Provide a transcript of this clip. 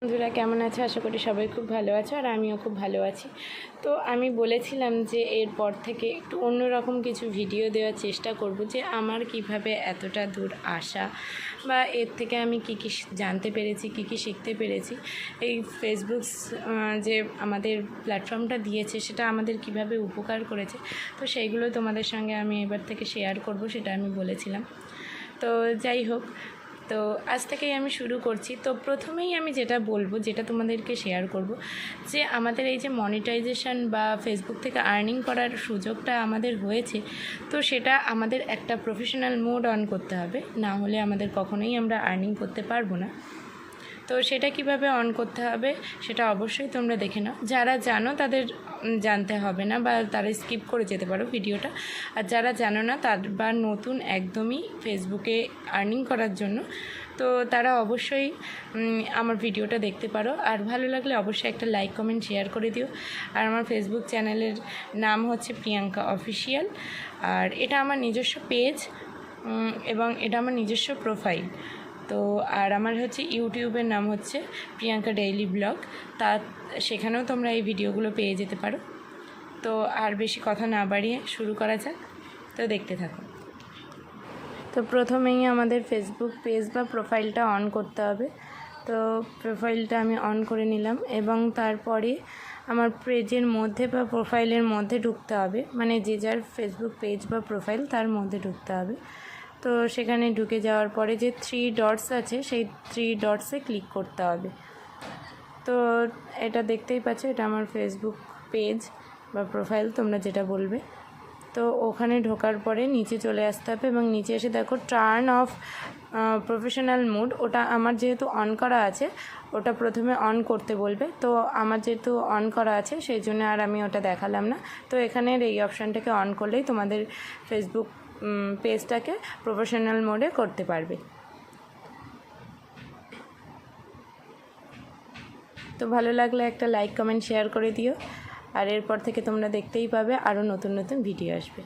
বন্ধুরা কেমন আছে? আশা করি সবাই খুব ভালো আছে আর আমিও খুব ভালো আছি। তো আমি বলেছিলাম যে এরপর থেকে একটু অন্যরকম কিছু ভিডিও দেওয়ার চেষ্টা করব, যে আমার কিভাবে এতটা দূর আসা বা এর থেকে আমি কি কি জানতে পেরেছি, কি কি শিখতে পেরেছি। এই ফেসবুক যে আমাদের প্ল্যাটফর্মটা দিয়েছে সেটা আমাদের কিভাবে উপকার করেছে, তো সেইগুলো তোমাদের সঙ্গে আমি এবার থেকে শেয়ার করব, সেটা আমি বলেছিলাম। তো যাই হোক, তো আজ থেকেই আমি শুরু করছি। তো প্রথমেই আমি যেটা বলবো, যেটা তোমাদেরকে শেয়ার করব, যে আমাদের এই যে মনিটাইজেশন বা ফেসবুক থেকে আর্নিং করার সুযোগটা আমাদের হয়েছে, তো সেটা আমাদের একটা প্রফেশনাল মোড অন করতে হবে, না হলে আমাদের কখনোই আমরা আর্নিং করতে পারবো না। তো সেটা কিভাবে অন করতে হবে সেটা অবশ্যই তোমরা দেখে নাও। যারা জানো তাদের জানতে হবে না, বা তারা স্কিপ করে যেতে পারো ভিডিওটা। আর যারা জানো না বা নতুন একদমই ফেসবুকে আর্নিং করার জন্য, তো তারা অবশ্যই আমার ভিডিওটা দেখতে পারো। আর ভালো লাগলে অবশ্যই একটা লাইক কমেন্ট শেয়ার করে দিও। আর আমার ফেসবুক চ্যানেলের নাম হচ্ছে প্রিয়াঙ্কা অফিসিয়াল, আর এটা আমার নিজস্ব পেজ এবং এটা আমার নিজস্ব প্রোফাইল। তো আর আমার হচ্ছে ইউটিউবের নাম হচ্ছে প্রিয়াঙ্কা ডেইলি ব্লগ, সেখানেও তোমরা এই ভিডিওগুলো পেয়ে যেতে পারো। তো আর বেশি কথা না বাড়িয়ে শুরু করা যাক, তো দেখতে থাকো। তো প্রথমেই আমাদের ফেসবুক পেজ বা প্রোফাইলটা অন করতে হবে। তো প্রোফাইলটা আমি অন করে নিলাম এবং তারপরে আমার পেজের মধ্যে বা প্রোফাইলের মধ্যে ঢুকতে হবে, মানে যে যার ফেসবুক পেজ বা প্রোফাইল তার মধ্যে ঢুকতে হবে। তো সেখানে ঢুকে যাওয়ার পরে যে 3 ডটস আছে, সেই 3 ডটসে ক্লিক করতে হবে। তো এটা দেখতেই পাচ্ছ, এটা আমার ফেসবুক পেজ বা প্রোফাইল, তোমরা যেটা বলবে। তো ওখানে ঢোকার পরে নিচে চলে আসতে হবে এবং নিচে এসে দেখো টার্ন অফ প্রফেশনাল মোড, ওটা আমার যেহেতু অন করা আছে, ওটা প্রথমে অন করতে বলবে। তো আমার যেহেতু অন করা আছে সেই জন্য আর আমি ওটা দেখালাম না। তো এখানের এই অপশানটাকে অন করলেই তোমাদের ফেসবুক পেজটাকে প্রফেশনাল মোডে করতে পারবে। তো ভালো লাগলে একটা লাইক কমেন্ট শেয়ার করে দিও। আর এরপর থেকে তোমরা দেখতেই পাবে আরও নতুন নতুন ভিডিও আসবে।